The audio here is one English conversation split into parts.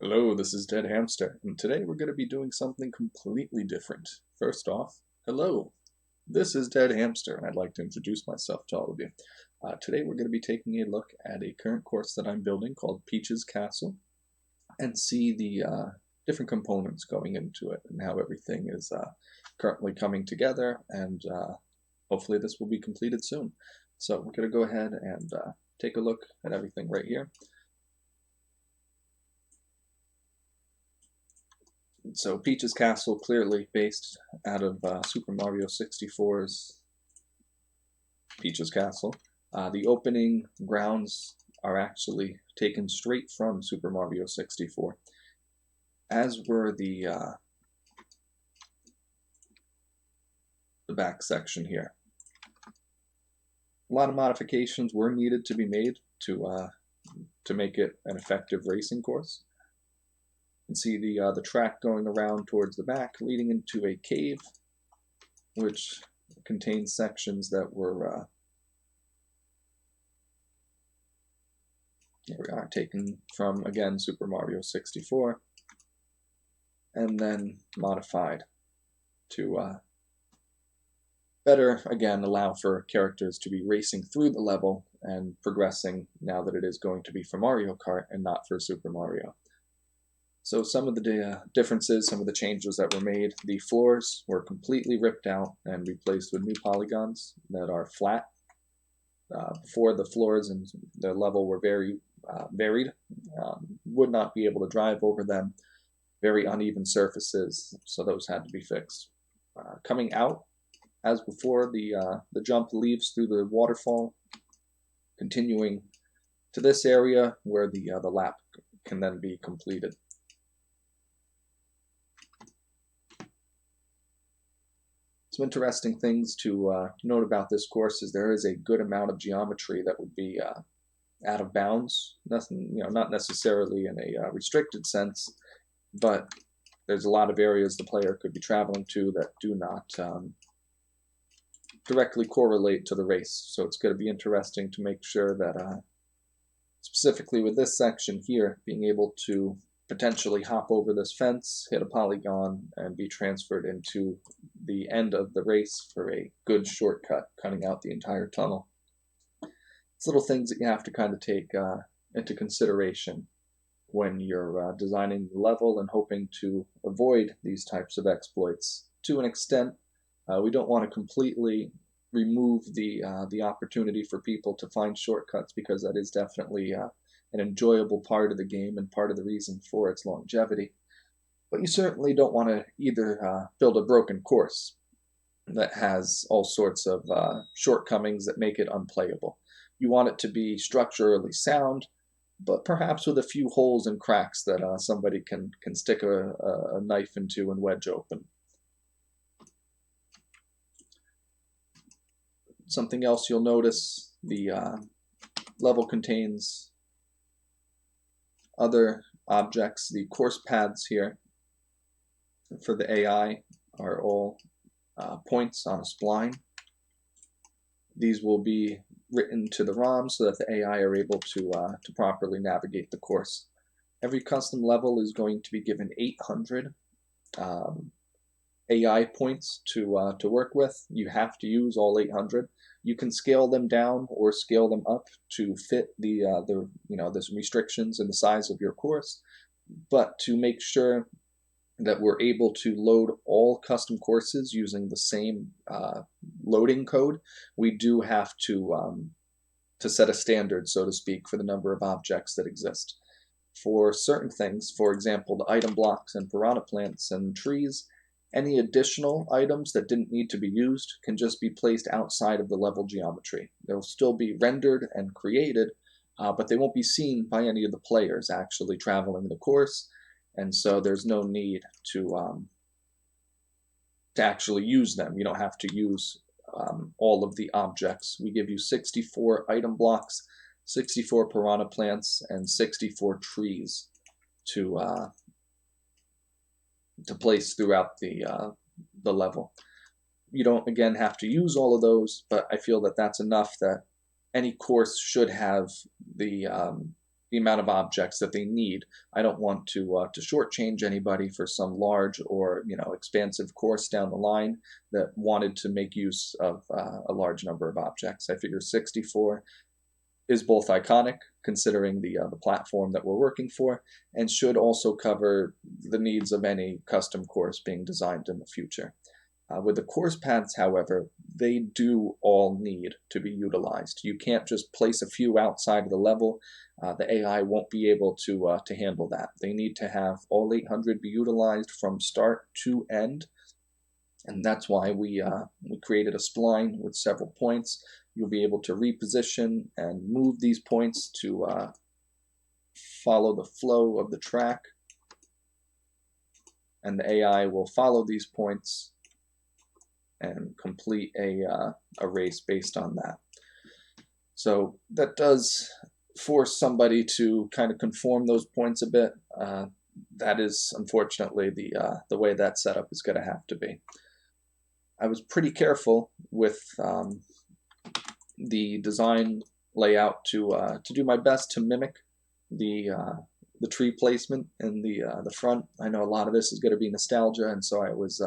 Hello, this is Dead Hamster, and today we're going to be doing something completely different. First off, hello, this is Dead Hamster, and I'd like to introduce myself to all of you. Today we're going to be taking a look at a current course that I'm building called Peach's Castle, and see the different components going into it, and how everything is currently coming together, and hopefully this will be completed soon. So we're going to go ahead and take a look at everything right here. So Peach's Castle, clearly based out of Super Mario 64's Peach's Castle. The opening grounds are actually taken straight from Super Mario 64, as were the back section here. A lot of modifications were needed to be made to make it an effective racing course. You can see the track going around towards the back, leading into a cave, which contains sections that were here we are, taken from, again, Super Mario 64, and then modified to better, again, allow for characters to be racing through the level and progressing now that it is going to be for Mario Kart and not for Super Mario. So some of the differences, some of the changes that were made, the floors were completely ripped out and replaced with new polygons that are flat. Before, the floors and the level were very varied, would not be able to drive over them, very uneven surfaces, so those had to be fixed. Coming out, as before, the jump leaves through the waterfall, continuing to this area where the lap can then be completed. Some interesting things to note about this course is there is a good amount of geometry that would be out of bounds. Nothing, not necessarily in a restricted sense, but there's a lot of areas the player could be traveling to that do not directly correlate to the race. So it's going to be interesting to make sure that, specifically with this section here, being able to potentially hop over this fence, hit a polygon, and be transferred into the end of the race for a good shortcut, cutting out the entire tunnel. It's little things that you have to kind of take into consideration when you're designing the level and hoping to avoid these types of exploits. To an extent, we don't want to completely remove the opportunity for people to find shortcuts, because that is definitely an enjoyable part of the game and part of the reason for its longevity. But you certainly don't want to either build a broken course that has all sorts of shortcomings that make it unplayable. You want it to be structurally sound, but perhaps with a few holes and cracks that somebody can stick a knife into and wedge open. Something else you'll notice, the level contains other objects. The course paths here for the AI are all points on a spline. These will be written to the ROM so that the AI are able to properly navigate the course. Every custom level is going to be given 800 AI points to work with. You have to use all 800. You can scale them down or scale them up to fit the restrictions and the size of your course. But to make sure that we're able to load all custom courses using the same loading code, we do have to set a standard, so to speak, for the number of objects that exist. For certain things, for example, the item blocks and piranha plants and trees, any additional items that didn't need to be used can just be placed outside of the level geometry. They'll still be rendered and created, but they won't be seen by any of the players actually traveling the course, and so there's no need to actually use them. You don't have to use all of the objects. We give you 64 item blocks, 64 piranha plants, and 64 trees to place throughout the level. You don't, again, have to use all of those, but I feel that that's enough that any course should have the the amount of objects that they need. I don't want to shortchange anybody for some large or expansive course down the line that wanted to make use of a large number of objects. I figure 64 is both iconic, considering the platform that we're working for, and should also cover the needs of any custom course being designed in the future. With the course paths, however, they do all need to be utilized. You can't just place a few outside of the level. The AI won't be able to handle that. They need to have all 800 be utilized from start to end, and that's why we created a spline with several points. You'll be able to reposition and move these points to follow the flow of the track, and the AI will follow these points and complete a race based on that. So that does force somebody to kind of conform those points a bit. That is unfortunately the way that setup is going to have to be. I was pretty careful with the design layout to do my best to mimic the tree placement in the front. I know a lot of this is going to be nostalgia, and so I was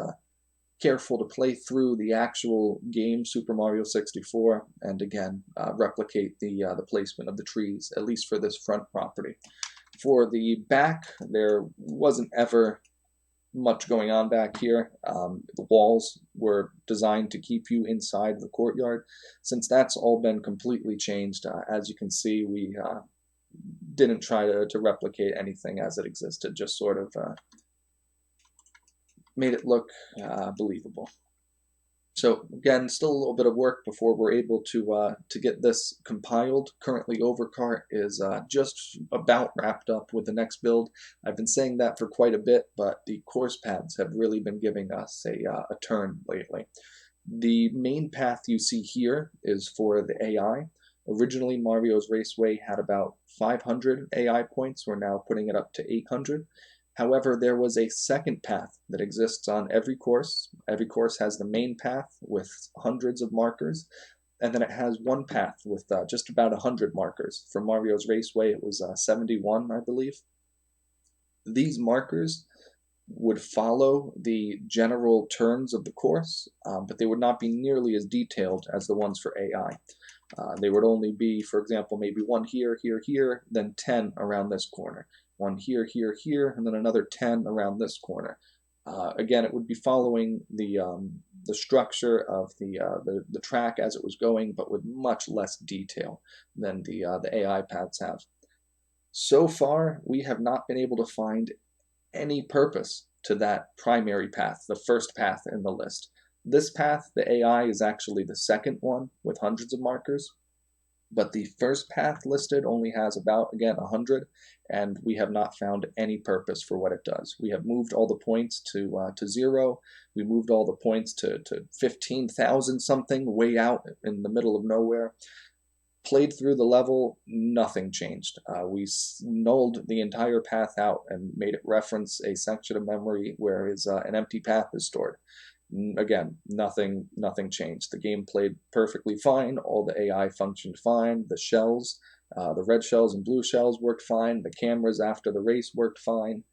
careful to play through the actual game Super Mario 64 and again replicate the placement of the trees, at least for this front property. For the back, there wasn't ever much going on back here. The walls were designed to keep you inside the courtyard. Since that's all been completely changed, as you can see, we didn't try to replicate anything as it existed, just sort of made it look believable. So again, still a little bit of work before we're able to get this compiled. Currently, Overcart is just about wrapped up with the next build. I've been saying that for quite a bit, but the course paths have really been giving us a turn lately. The main path you see here is for the AI. Originally, Mario's Raceway had about 500 AI points. We're now putting it up to 800. However, there was a second path that exists on every course. Every course has the main path with hundreds of markers, and then it has one path with just about 100 markers. For Mario's Raceway, it was 71, I believe. These markers would follow the general turns of the course, but they would not be nearly as detailed as the ones for AI. They would only be, for example, maybe one here, here, here, then 10 around this corner. One here, here, here, and then another 10 around this corner. Again, it would be following the structure of the track as it was going, but with much less detail than the AI paths have. So far, we have not been able to find any purpose to that primary path, the first path in the list. This path, the AI, is actually the second one with hundreds of markers. But the first path listed only has about, again, 100, and we have not found any purpose for what it does. We have moved all the points to 0. We moved all the points to 15,000 something, way out in the middle of nowhere. Played through the level, nothing changed. We nulled the entire path out and made it reference a section of memory where an empty path is stored. Again, nothing changed. The game played perfectly fine. All the AI functioned fine. The shells, the red shells and blue shells worked fine. The cameras after the race worked fine.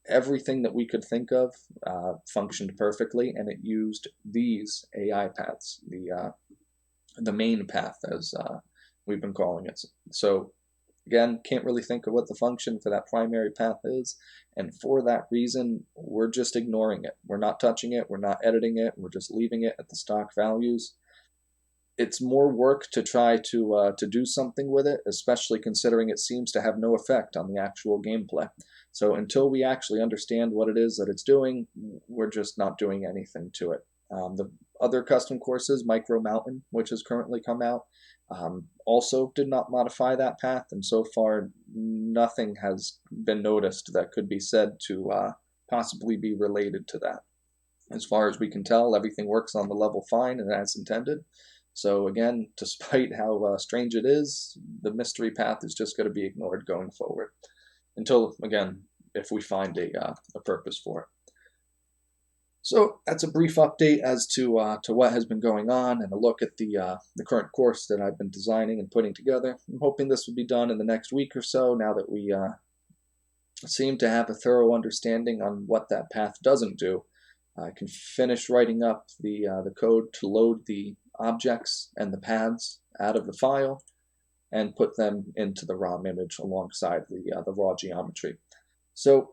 Everything that we could think of functioned perfectly, and it used these AI paths, the main path, as we've been calling it. So again, can't really think of what the function for that primary path is, and for that reason, we're just ignoring it. We're not touching it, we're not editing it, we're just leaving it at the stock values. It's more work to try to do something with it, especially considering it seems to have no effect on the actual gameplay. So until we actually understand what it is that it's doing, we're just not doing anything to it. The other custom courses, Micro Mountain, which has currently come out, also did not modify that path, and so far nothing has been noticed that could be said to possibly be related to that. As far as we can tell, everything works on the level fine and as intended. So again, despite how strange it is, the mystery path is just going to be ignored going forward. Until, again, if we find a purpose for it. So that's a brief update as to what has been going on and a look at the current course that I've been designing and putting together. I'm hoping this will be done in the next week or so, now that we seem to have a thorough understanding on what that path doesn't do. I can finish writing up the code to load the objects and the paths out of the file and put them into the ROM image alongside the raw geometry. So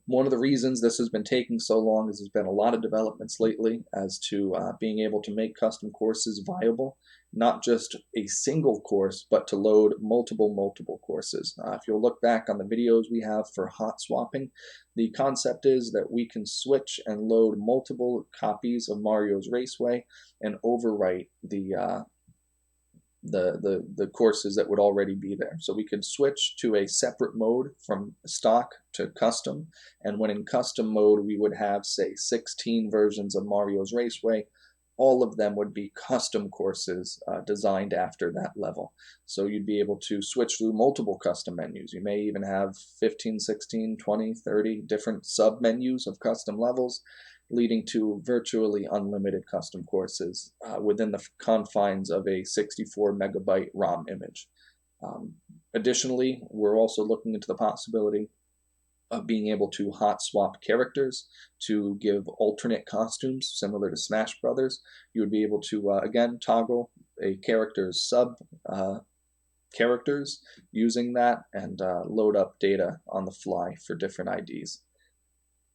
one of the reasons this has been taking so long is there's been a lot of developments lately as to being able to make custom courses viable, not just a single course, but to load multiple courses. If you'll look back on the videos we have for hot swapping, the concept is that we can switch and load multiple copies of Mario's Raceway and overwrite the courses that would already be there. So we could switch to a separate mode from stock to custom, and when in custom mode we would have, say, 16 versions of Mario's Raceway. All of them would be custom courses designed after that level. So you'd be able to switch through multiple custom menus. You may even have 15, 16, 20, 30 different sub-menus of custom levels, leading to virtually unlimited custom courses within the confines of a 64 megabyte ROM image. Additionally, we're also looking into the possibility of being able to hot swap characters to give alternate costumes similar to Smash Brothers. You would be able to, again, toggle a character's sub characters using that and load up data on the fly for different IDs.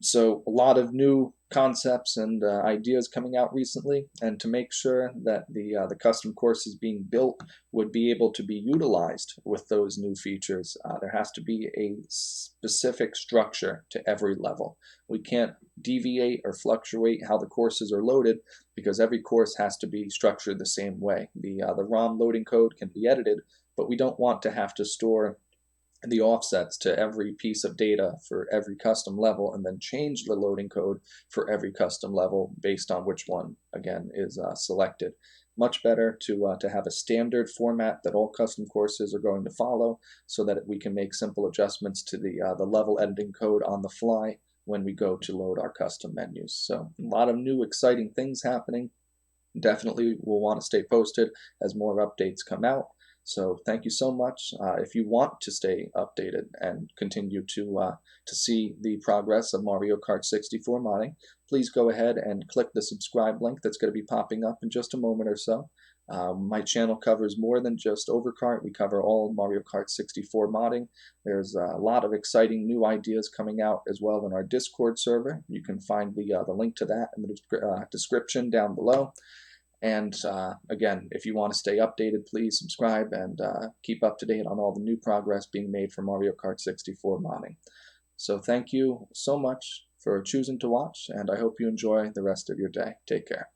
So a lot of new concepts and ideas coming out recently, and to make sure that the custom courses being built would be able to be utilized with those new features, there has to be a specific structure to every level. We can't deviate or fluctuate how the courses are loaded because every course has to be structured the same way. The ROM loading code can be edited, but we don't want to have to store the offsets to every piece of data for every custom level and then change the loading code for every custom level based on which one, again, is selected. Much better to have a standard format that all custom courses are going to follow so that we can make simple adjustments to the level editing code on the fly when we go to load our custom menus. So a lot of new exciting things happening. Definitely will want to stay posted as more updates come out. So thank you so much. If you want to stay updated and continue to see the progress of Mario Kart 64 modding, please go ahead and click the subscribe link that's going to be popping up in just a moment or so. My channel covers more than just Overkart. We cover all Mario Kart 64 modding. There's a lot of exciting new ideas coming out as well in our Discord server. You can find the link to that in the description down below. And again, if you want to stay updated, please subscribe and keep up to date on all the new progress being made for Mario Kart 64 modding. So thank you so much for choosing to watch, and I hope you enjoy the rest of your day. Take care.